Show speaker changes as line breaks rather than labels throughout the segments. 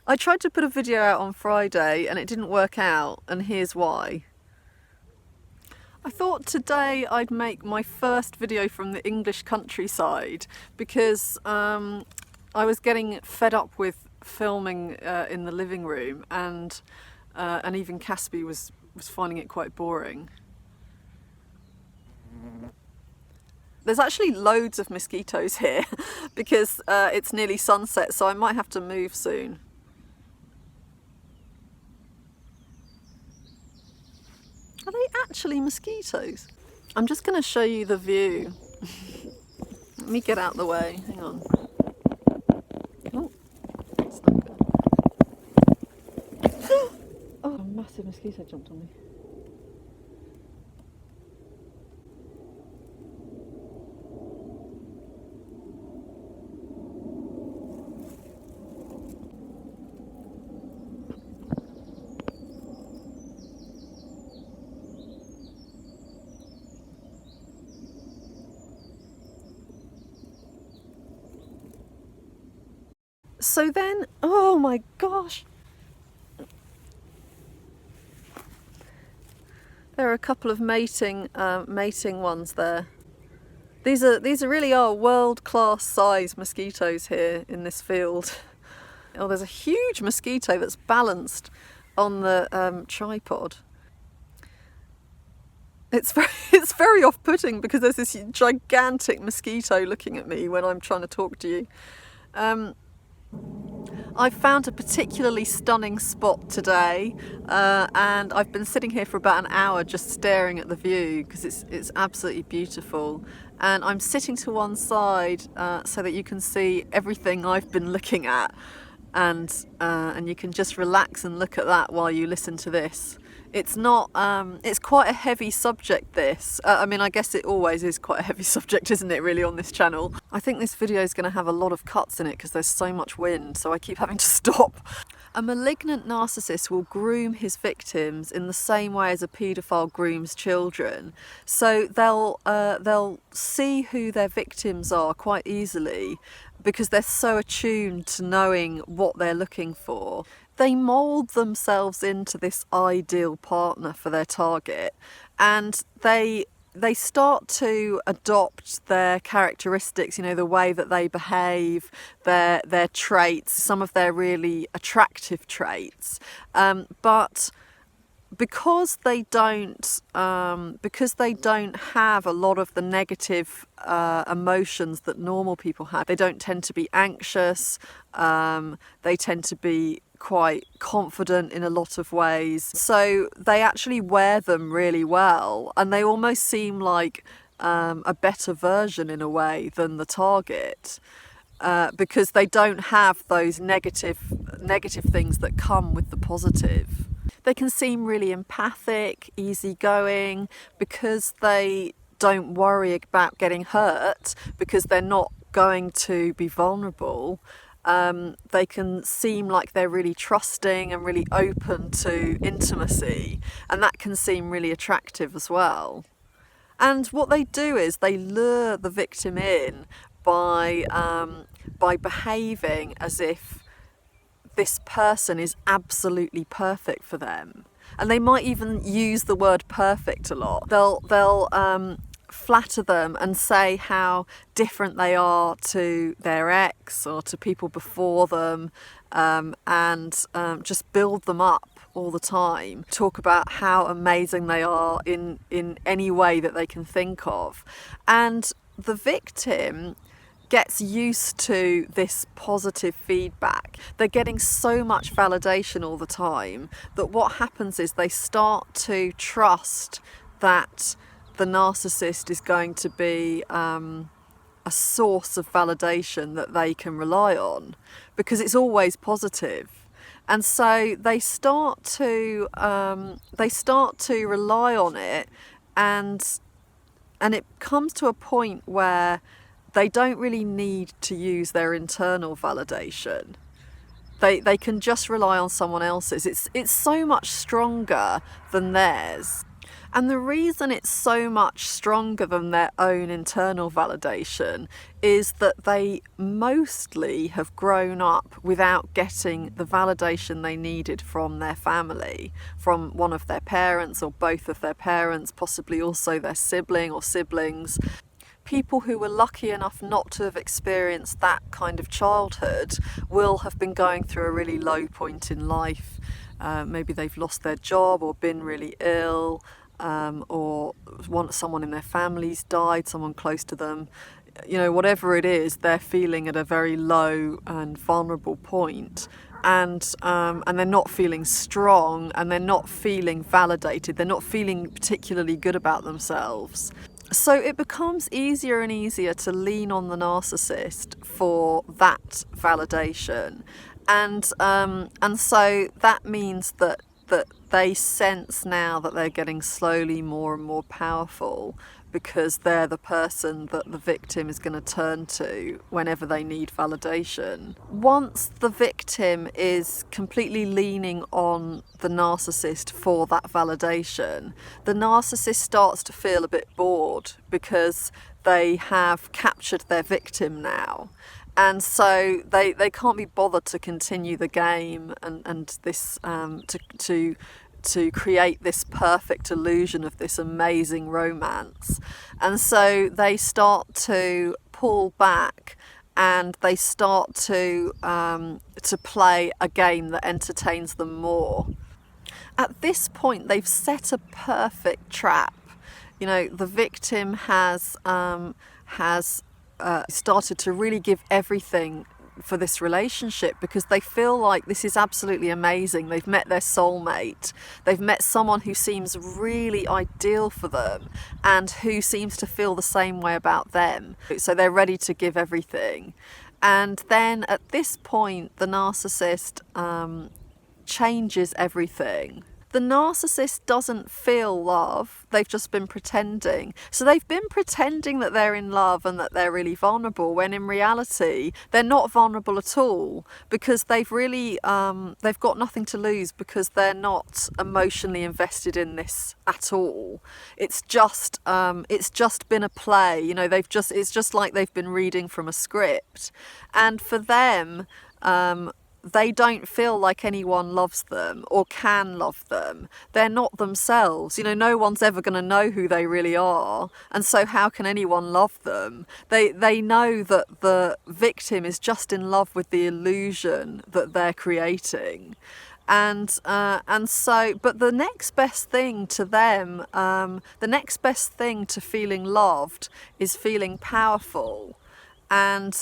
I tried to put a video out on Friday and it didn't work out, and here's why. I thought today I'd make my first video from the English countryside because I was getting fed up with filming in the living room, and even Caspi was finding it quite boring. There's actually loads of mosquitoes here because it's nearly sunset, so I might have to move soon. Are they actually mosquitoes? I'm just going to show you the view. Let me get out the way. Hang on. Oh, that's not good. Oh, a massive mosquito jumped on me. So then, oh my gosh, there are a couple of mating ones there. These really are world-class size mosquitoes here in this field. Oh, there's a huge mosquito that's balanced on the tripod. It's very off-putting because there's this gigantic mosquito looking at me when I'm trying to talk to you. I've found a particularly stunning spot today, and I've been sitting here for about an hour just staring at the view because it's absolutely beautiful. And I'm sitting to one side so that you can see everything I've been looking at, and you can just relax and look at that while you listen to this. It's not, it's quite a heavy subject, this. I mean, I guess it always is quite a heavy subject, isn't it, really, on this channel? I think this video is going to have a lot of cuts in it because there's so much wind, so I keep having to stop. A malignant narcissist will groom his victims in the same way as a paedophile grooms children. So they'll see who their victims are quite easily because they're so attuned to knowing what they're looking for. They mould themselves into this ideal partner for their target, and they start to adopt their characteristics, you know, the way that they behave, their traits, some of their really attractive traits. But because they don't have a lot of the negative emotions that normal people have, they don't tend to be anxious, they tend to be quite confident in a lot of ways, so they actually wear them really well, and they almost seem like a better version in a way than the target, because they don't have those negative things that come with the positive. They can seem really empathic, easygoing, because they don't worry about getting hurt, because they're not going to be vulnerable. They can seem like they're really trusting and really open to intimacy, and that can seem really attractive as well. And what they do is they lure the victim in by behaving as if this person is absolutely perfect for them. And they might even use the word perfect a lot. They'll flatter them and say how different they are to their ex or to people before them, and just build them up all the time. Talk about how amazing they are in any way that they can think of. And the victim gets used to this positive feedback. They're getting so much validation all the time that what happens is they start to trust that the narcissist is going to be a source of validation that they can rely on, because it's always positive. And so they start to rely on it, and it comes to a point where they don't really need to use their internal validation. They can just rely on someone else's. It's so much stronger than theirs. And the reason it's so much stronger than their own internal validation is that they mostly have grown up without getting the validation they needed from their family, from one of their parents or both of their parents, possibly also their sibling or siblings. People who were lucky enough not to have experienced that kind of childhood will have been going through a really low point in life. Maybe they've lost their job or been really ill, or someone in their family's died, someone close to them. You know, whatever it is, they're feeling at a very low and vulnerable point, and they're not feeling strong, and they're not feeling validated. They're not feeling particularly good about themselves. So it becomes easier and easier to lean on the narcissist for that validation, and so that means that they sense now that they're getting slowly more and more powerful, because they're the person that the victim is going to turn to whenever they need validation. Once the victim is completely leaning on the narcissist for that validation, the narcissist starts to feel a bit bored because they have captured their victim now. And so they can't be bothered to continue the game and this to create this perfect illusion of this amazing romance. And so they start to pull back, and they start to play a game that entertains them more. At this point, they've set a perfect trap. You know, the victim has started to really give everything for this relationship, because they feel like this is absolutely amazing. They've met their soulmate. They've met someone who seems really ideal for them and who seems to feel the same way about them. So they're ready to give everything. And then at this point, the narcissist changes everything. The narcissist doesn't feel love, they've just been pretending. So they've been pretending that they're in love and that they're really vulnerable, when in reality they're not vulnerable at all, because they've really, they've got nothing to lose, because they're not emotionally invested in this at all. It's just been a play, you know, it's just like they've been reading from a script. And for them, they don't feel like anyone loves them or can love them. They're not themselves. You know, no one's ever going to know who they really are. And so how can anyone love them? They know that the victim is just in love with the illusion that they're creating. And so, but the next best thing to them, the next best thing to feeling loved is feeling powerful. And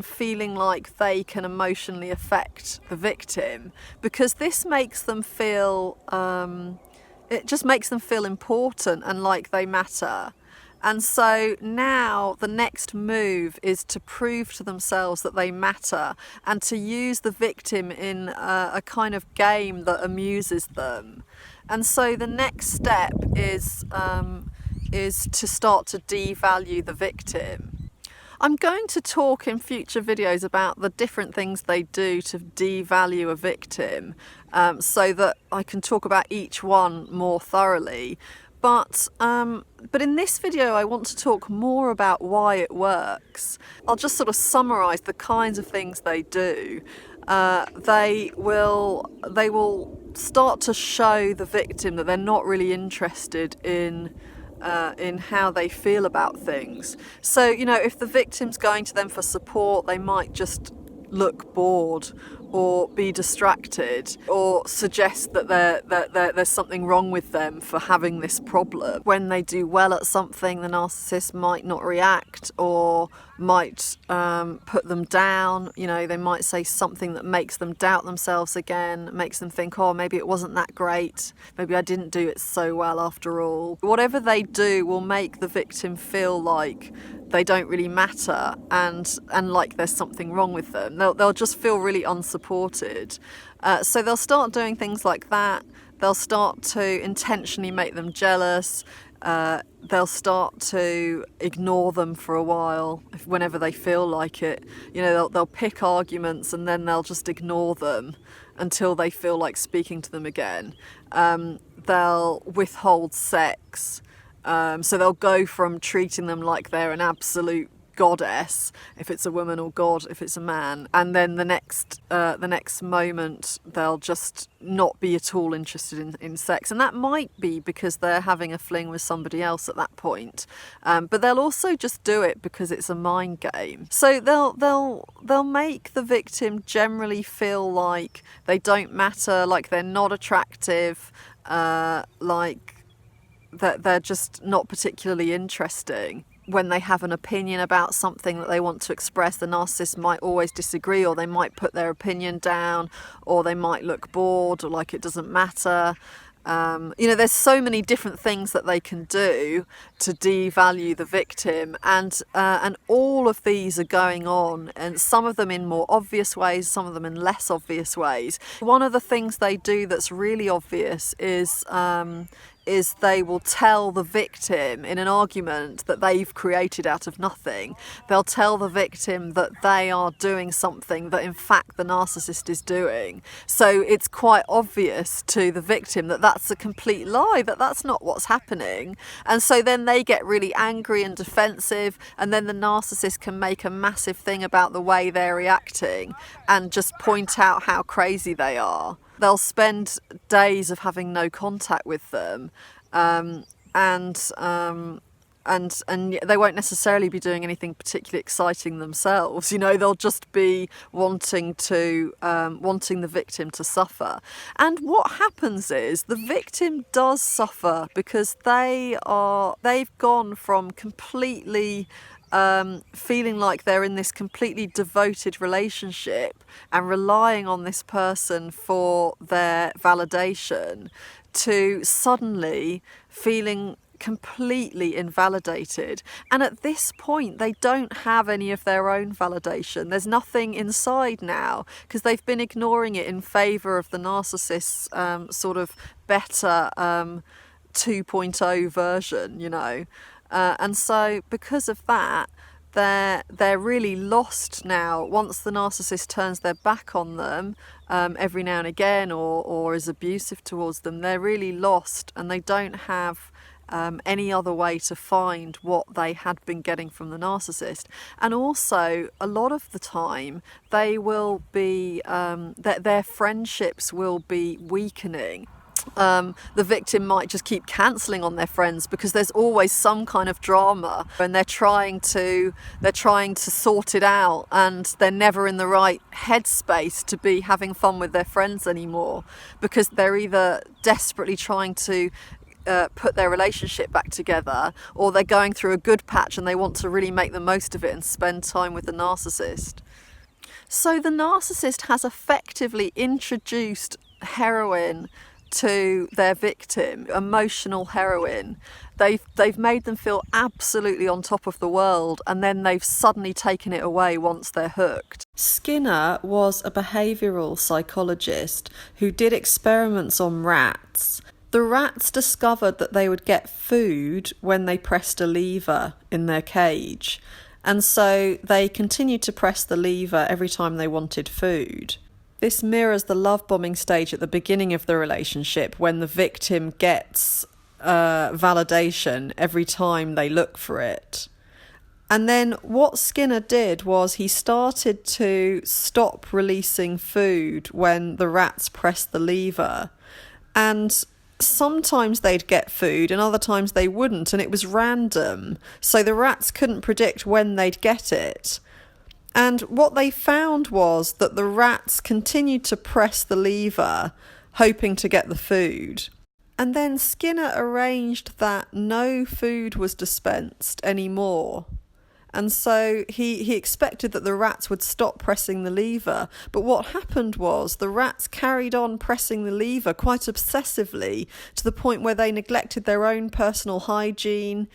feeling like they can emotionally affect the victim, because this makes them feel, it just makes them feel important and like they matter. And so now the next move is to prove to themselves that they matter, and to use the victim in a kind of game that amuses them. And so the next step is to start to devalue the victim. I'm going to talk in future videos about the different things they do to devalue a victim, so that I can talk about each one more thoroughly. But in this video I want to talk more about why it works. I'll just sort of summarise the kinds of things they do. They will start to show the victim that they're not really interested in how they feel about things. So, you know, if the victim's going to them for support, they might just look bored or be distracted, or suggest that there's something wrong with them for having this problem. When they do well at something, the narcissist might not react, or might put them down. You know, they might say something that makes them doubt themselves again, makes them think, oh, maybe it wasn't that great, maybe I didn't do it so well after all. Whatever they do will make the victim feel like they don't really matter, and like there's something wrong with them. They'll just feel really unsupported. So they'll start doing things like that. They'll start to intentionally make them jealous. they'll start to ignore them for a while whenever they feel like it. You know, they'll pick arguments and then they'll just ignore them until they feel like speaking to them again. They'll withhold sex. So they'll go from treating them like they're an absolute goddess if it's a woman, or god if it's a man, and then the next moment they'll just not be at all interested in sex. And that might be because they're having a fling with somebody else at that point, but they'll also just do it because it's a mind game. So they'll make the victim generally feel like they don't matter, like they're not attractive, like that they're just not particularly interesting. When they have an opinion about something that they want to express, the narcissist might always disagree, or they might put their opinion down, or they might look bored, or like it doesn't matter. You know, there's so many different things that they can do to devalue the victim, and all of these are going on, and some of them in more obvious ways, some of them in less obvious ways. One of the things they do that's really obvious is they will tell the victim in an argument that they've created out of nothing. They'll tell the victim that they are doing something that in fact the narcissist is doing. So it's quite obvious to the victim that that's a complete lie, that that's not what's happening. And so then they get really angry and defensive, and then the narcissist can make a massive thing about the way they're reacting and just point out how crazy they are. They'll spend days of having no contact with them, and they won't necessarily be doing anything particularly exciting themselves. You know, they'll just be wanting the victim to suffer. And what happens is the victim does suffer because they've gone from completely feeling like they're in this completely devoted relationship and relying on this person for their validation, to suddenly feeling completely invalidated. And at this point they don't have any of their own validation. There's nothing inside now because they've been ignoring it in favour of the narcissist's sort of better 2.0 version, you know. And so because of that, they're really lost now. Once the narcissist turns their back on them every now and again, or is abusive towards them, they're really lost, and they don't have any other way to find what they had been getting from the narcissist. And also, a lot of the time, they will be their friendships will be weakening. The victim might just keep cancelling on their friends because there's always some kind of drama, and they're trying to sort it out, and they're never in the right headspace to be having fun with their friends anymore, because they're either desperately trying to put their relationship back together, or they're going through a good patch and they want to really make the most of it and spend time with the narcissist. So the narcissist has effectively introduced heroin to their victim, emotional heroin. They've made them feel absolutely on top of the world, and then they've suddenly taken it away once they're hooked. Skinner was a behavioural psychologist who did experiments on rats. The rats discovered that they would get food when they pressed a lever in their cage, and so they continued to press the lever every time they wanted food. This mirrors the love bombing stage at the beginning of the relationship, when the victim gets validation every time they look for it. And then what Skinner did was he started to stop releasing food when the rats pressed the lever. And sometimes they'd get food and other times they wouldn't, and it was random. So the rats couldn't predict when they'd get it. And what they found was that the rats continued to press the lever, hoping to get the food. And then Skinner arranged that no food was dispensed anymore. And so he expected that the rats would stop pressing the lever. But what happened was the rats carried on pressing the lever quite obsessively, to the point where they neglected their own personal hygiene.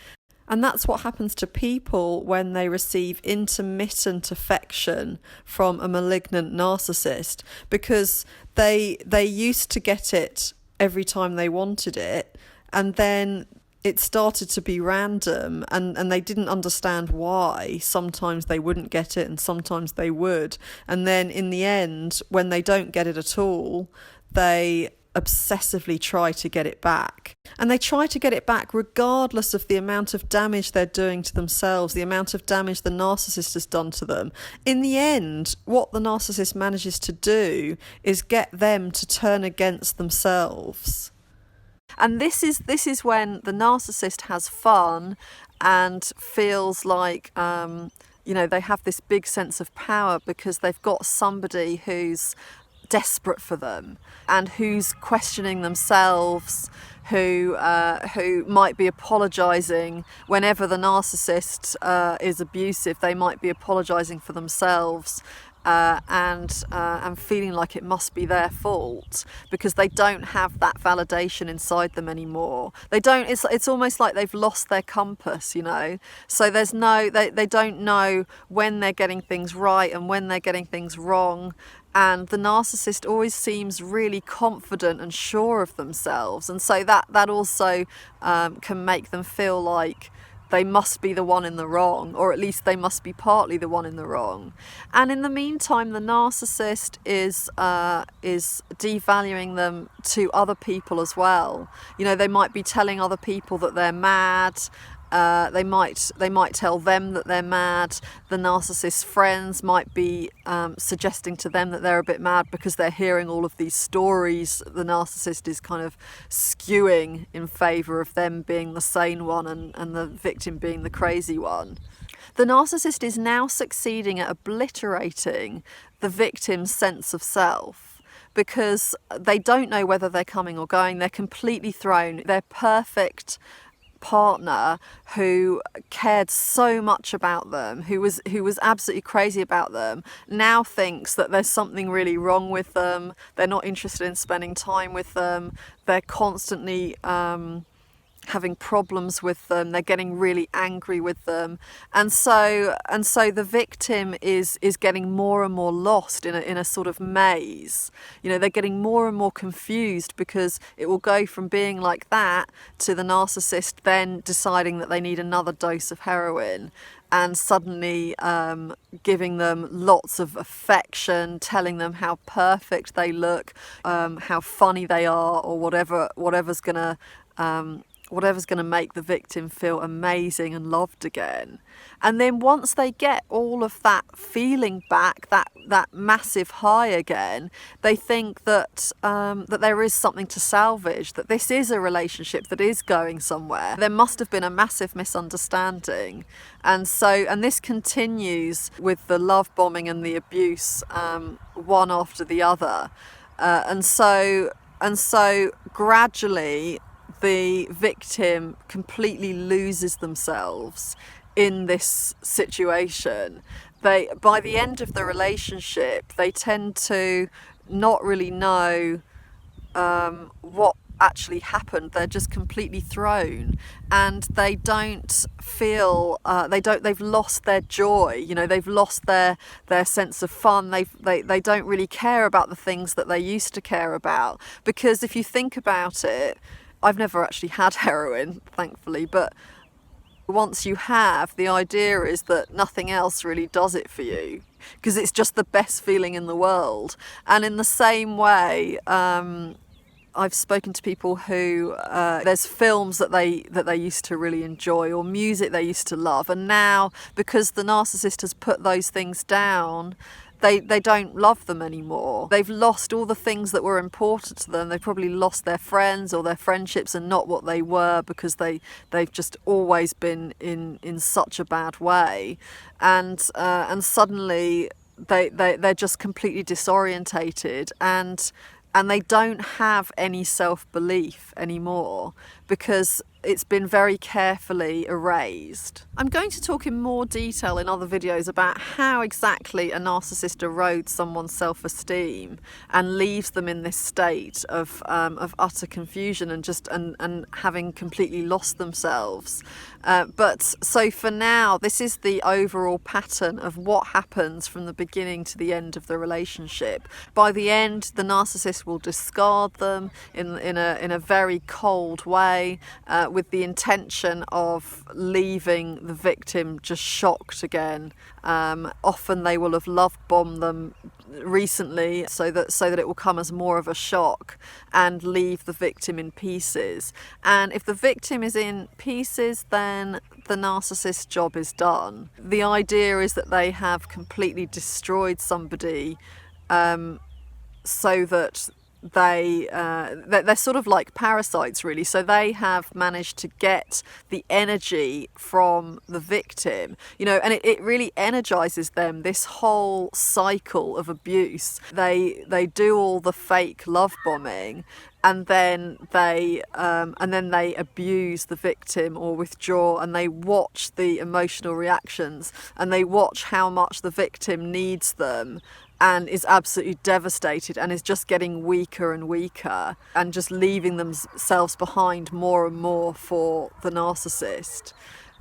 And that's what happens to people when they receive intermittent affection from a malignant narcissist, because they used to get it every time they wanted it, and then it started to be random, and they didn't understand why. Sometimes they wouldn't get it and sometimes they would. And then in the end, when they don't get it at all, they obsessively try to get it back. And they try to get it back regardless of the amount of damage they're doing to themselves, the amount of damage the narcissist has done to them. In the end, what the narcissist manages to do is get them to turn against themselves. And this is when the narcissist has fun and feels like, they have this big sense of power because they've got somebody who's desperate for them and who's questioning themselves, who might be apologising whenever the narcissist is abusive. They might be apologising for themselves. And feeling like it must be their fault because they don't have that validation inside them anymore. They don't. It's almost like they've lost their compass, So there's they don't know when they're getting things right and when they're getting things wrong. And the narcissist always seems really confident and sure of themselves, and so that also can make them feel like they must be the one in the wrong, or at least they must be partly the one in the wrong. And in the meantime, the narcissist is devaluing them to other people as well. They might be telling other people that they're mad. They might tell them that they're mad. The narcissist's friends might be suggesting to them that they're a bit mad because they're hearing all of these stories. The narcissist is kind of skewing in favour of them being the sane one and the victim being the crazy one. The narcissist is now succeeding at obliterating the victim's sense of self, because they don't know whether they're coming or going. They're completely thrown. Their perfect partner, who cared so much about them, who was absolutely crazy about them, now thinks that there's something really wrong with them. They're not interested in spending time with them. They're constantly having problems with them. They're getting really angry with them, and so the victim is getting more and more lost in a sort of maze. They're getting more and more confused, because it will go from being like that to the narcissist then deciding that they need another dose of heroin, and suddenly giving them lots of affection, telling them how perfect they look, how funny they are, or whatever's gonna make the victim feel amazing and loved again. And then once they get all of that feeling back, that massive high again, they think that there is something to salvage, that this is a relationship that is going somewhere. There must have been a massive misunderstanding. And this continues with the love bombing and the abuse, one after the other. And so gradually the victim completely loses themselves in this situation. By the end of the relationship, they tend to not really know what actually happened. They're just completely thrown, and they don't feel they've lost their joy. They've lost their sense of fun. They don't really care about the things that they used to care about, because if you think about it, I've never actually had heroin, thankfully, but once you have, the idea is that nothing else really does it for you, because it's just the best feeling in the world. And in the same way, I've spoken to people who there's films that they used to really enjoy, or music they used to love, and now, because the narcissist has put those things down, they don't love them anymore. They've lost all the things that were important to them. They've probably lost their friends, or their friendships are not what they were, because they've just always been in such a bad way, and suddenly they're just completely disorientated, and they don't have any self-belief anymore, because it's been very carefully erased. I'm going to talk in more detail in other videos about how exactly a narcissist erodes someone's self-esteem and leaves them in this state of utter confusion and having completely lost themselves. But so for now, this is the overall pattern of what happens from the beginning to the end of the relationship. By the end, the narcissist will discard them in a very cold way. play with the intention of leaving the victim just shocked again. Often they will have love bombed them recently so that it will come as more of a shock and leave the victim in pieces. And if the victim is in pieces, then the narcissist's job is done. The idea is that they have completely destroyed somebody, so that they're sort of like parasites, really. So they have managed to get the energy from the victim, and it really energizes them, this whole cycle of abuse. They do all the fake love bombing, and then they abuse the victim or withdraw, and they watch the emotional reactions, and they watch how much the victim needs them and is absolutely devastated and is just getting weaker and weaker and just leaving themselves behind more and more for the narcissist.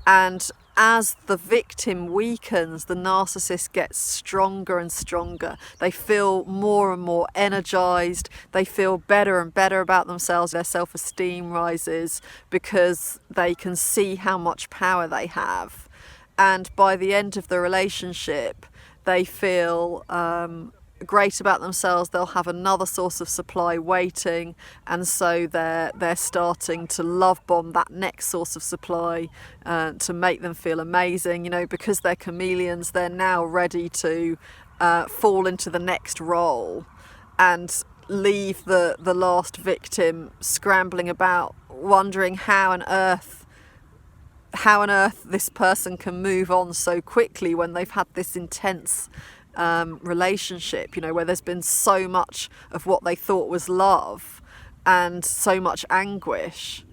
And as the victim weakens, the narcissist gets stronger and stronger. They feel more and more energized. They feel better and better about themselves. Their self-esteem rises because they can see how much power they have. And by the end of the relationship, they feel great about themselves. They'll have another source of supply waiting, and so they're starting to love bomb that next source of supply to make them feel amazing. Because they're chameleons, they're now ready to fall into the next role and leave the last victim scrambling about, wondering how on earth this person can move on so quickly when they've had this intense relationship, where there's been so much of what they thought was love and so much anguish.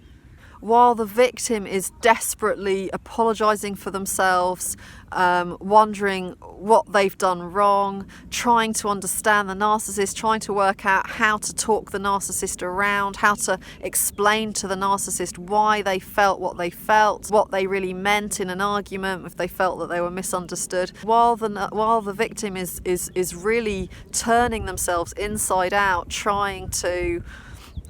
While the victim is desperately apologising for themselves, wondering what they've done wrong, trying to understand the narcissist, trying to work out how to talk the narcissist around, how to explain to the narcissist why they felt what they felt, what they really meant in an argument, if they felt that they were misunderstood. While the victim is really turning themselves inside out, trying to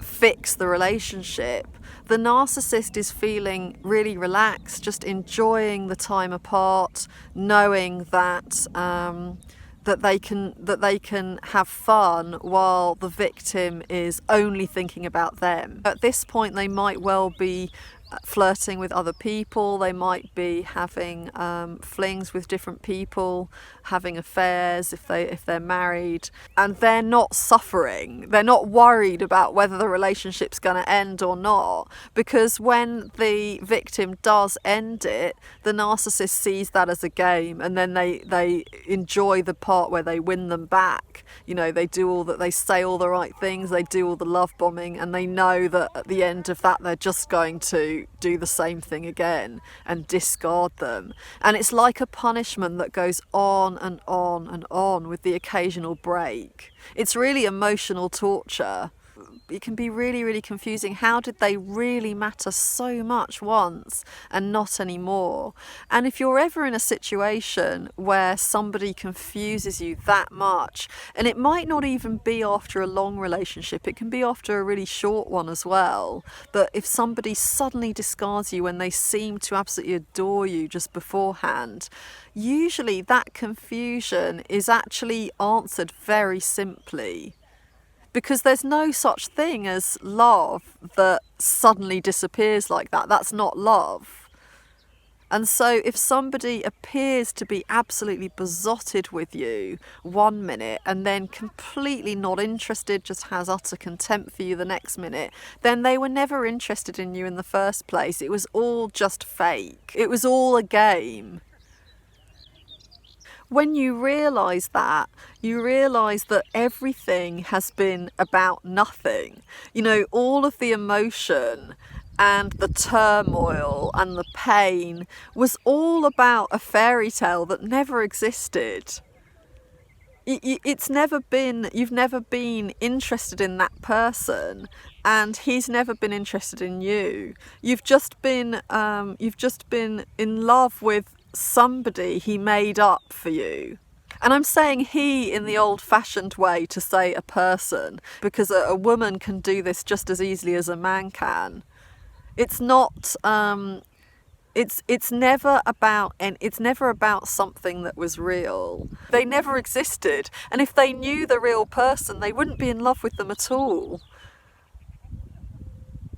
fix the relationship, the narcissist is feeling really relaxed, just enjoying the time apart, knowing that they can have fun while the victim is only thinking about them. At this point, they might well be flirting with other people. They might be having flings with different people, having affairs if they're married, and they're not suffering. They're not worried about whether the relationship's going to end or not, because when the victim does end it, the narcissist sees that as a game, and then they enjoy the part where they win them back. They say all the right things, they do all the love bombing, and they know that at the end of that they're just going to do the same thing again and discard them. And it's like a punishment that goes on and on and on with the occasional break. It's really emotional torture. It can be really, really confusing. How did they really matter so much once and not anymore? And if you're ever in a situation where somebody confuses you that much, and it might not even be after a long relationship, it can be after a really short one as well, but if somebody suddenly discards you when they seem to absolutely adore you just beforehand, usually that confusion is actually answered very simply. Because there's no such thing as love that suddenly disappears like that. That's not love. And so if somebody appears to be absolutely besotted with you 1 minute and then completely not interested, just has utter contempt for you the next minute, then they were never interested in you in the first place. It was all just fake. It was all a game. When you realise that, you realise that everything has been about nothing. All of the emotion and the turmoil and the pain was all about a fairy tale that never existed. You've never been interested in that person, and he's never been interested in you. You've just been in love with somebody he made up for you. And I'm saying he in the old-fashioned way to say a person, because a woman can do this just as easily as a man can. It's not it's never about, and it's never about something that was real. They never existed, and if they knew the real person, they wouldn't be in love with them at all.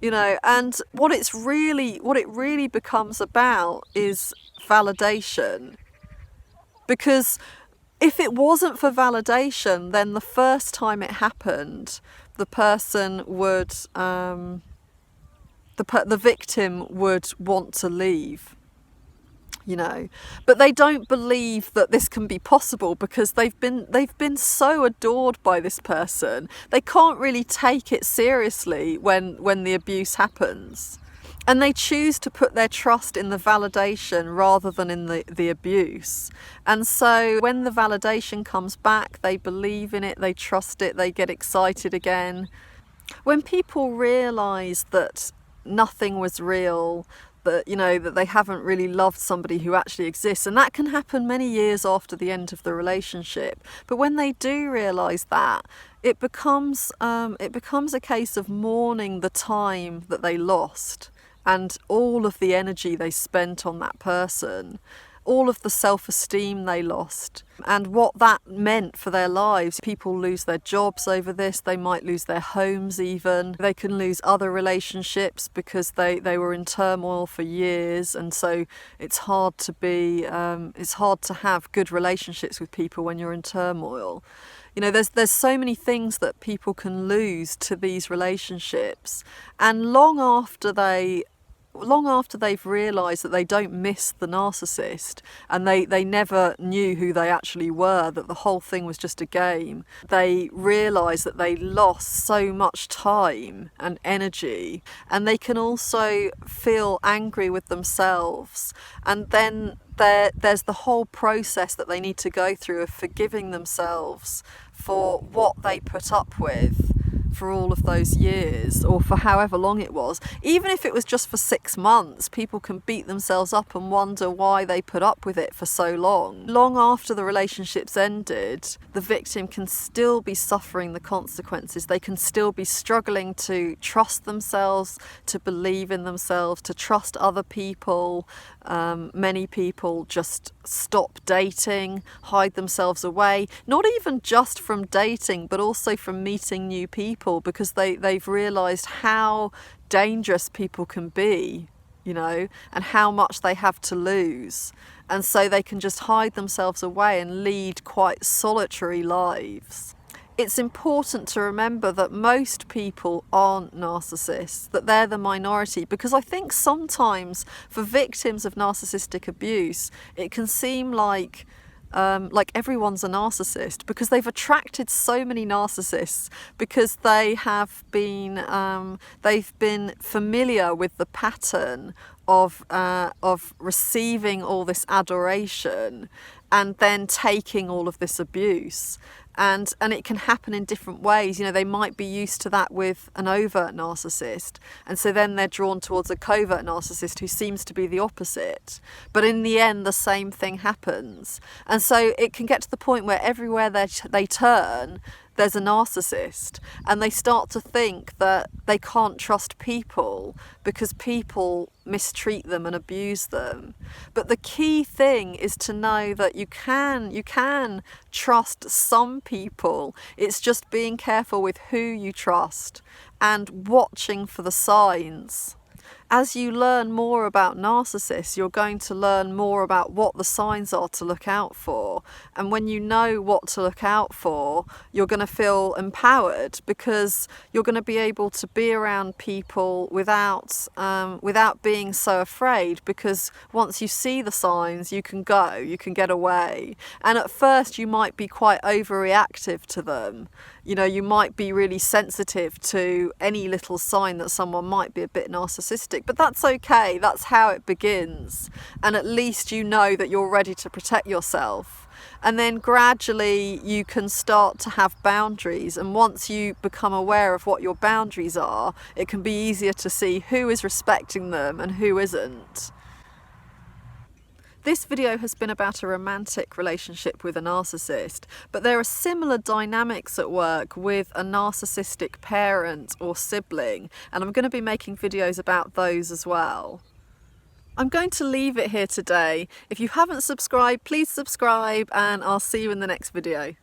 You know, and what it really becomes about is validation. Because if it wasn't for validation, then the first time it happened, the person would the victim would want to leave, you know. But they don't believe that this can be possible because they've been so adored by this person. They can't really take it seriously when the abuse happens. And they choose to put their trust in the validation rather than in the abuse. And so when the validation comes back, they believe in it, they trust it, they get excited again. When people realise that nothing was real, that, you know, that they haven't really loved somebody who actually exists, and that can happen many years after the end of the relationship, but when they do realise that, it becomes a case of mourning the time that they lost and all of the energy they spent on that person, all of the self-esteem they lost, and what that meant for their lives. People lose their jobs over this, they might lose their homes even, they can lose other relationships because they were in turmoil for years, and so it's hard to have good relationships with people when you're in turmoil. You know, there's so many things that people can lose to these relationships, and long after they've realised that they don't miss the narcissist and they never knew who they actually were, that the whole thing was just a game, they realise that they lost so much time and energy, and they can also feel angry with themselves. And then there's the whole process that they need to go through of forgiving themselves for what they put up with for all of those years, or for however long it was. Even if it was just for 6 months, people can beat themselves up and wonder why they put up with it for so long. Long after the relationship's ended, the victim can still be suffering the consequences. They can still be struggling to trust themselves, to believe in themselves, to trust other people. Many people just stop dating, hide themselves away, not even just from dating, but also from meeting new people, because they've realised how dangerous people can be, you know, and how much they have to lose. And so they can just hide themselves away and lead quite solitary lives. It's important to remember that most people aren't narcissists, that they're the minority, because I think sometimes for victims of narcissistic abuse, it can seem like everyone's a narcissist, because they've attracted so many narcissists, because they've been familiar with the pattern of receiving all this adoration and then taking all of this abuse. And it can happen in different ways. You know, they might be used to that with an overt narcissist, and so then they're drawn towards a covert narcissist who seems to be the opposite. But in the end, the same thing happens. And so it can get to the point where everywhere they turn, there's a narcissist, and they start to think that they can't trust people because people mistreat them and abuse them. But the key thing is to know that you can trust some people. It's just being careful with who you trust and watching for the signs. As you learn more about narcissists, you're going to learn more about what the signs are to look out for. And when you know what to look out for, you're going to feel empowered, because you're going to be able to be around people without being so afraid, because once you see the signs, you can go, you can get away. And at first you might be quite overreactive to them. You know, you might be really sensitive to any little sign that someone might be a bit narcissistic, but that's okay. That's how it begins. And at least you know that you're ready to protect yourself. And then gradually you can start to have boundaries. And once you become aware of what your boundaries are, it can be easier to see who is respecting them and who isn't. This video has been about a romantic relationship with a narcissist, but there are similar dynamics at work with a narcissistic parent or sibling, and I'm going to be making videos about those as well. I'm going to leave it here today. If you haven't subscribed, please subscribe, and I'll see you in the next video.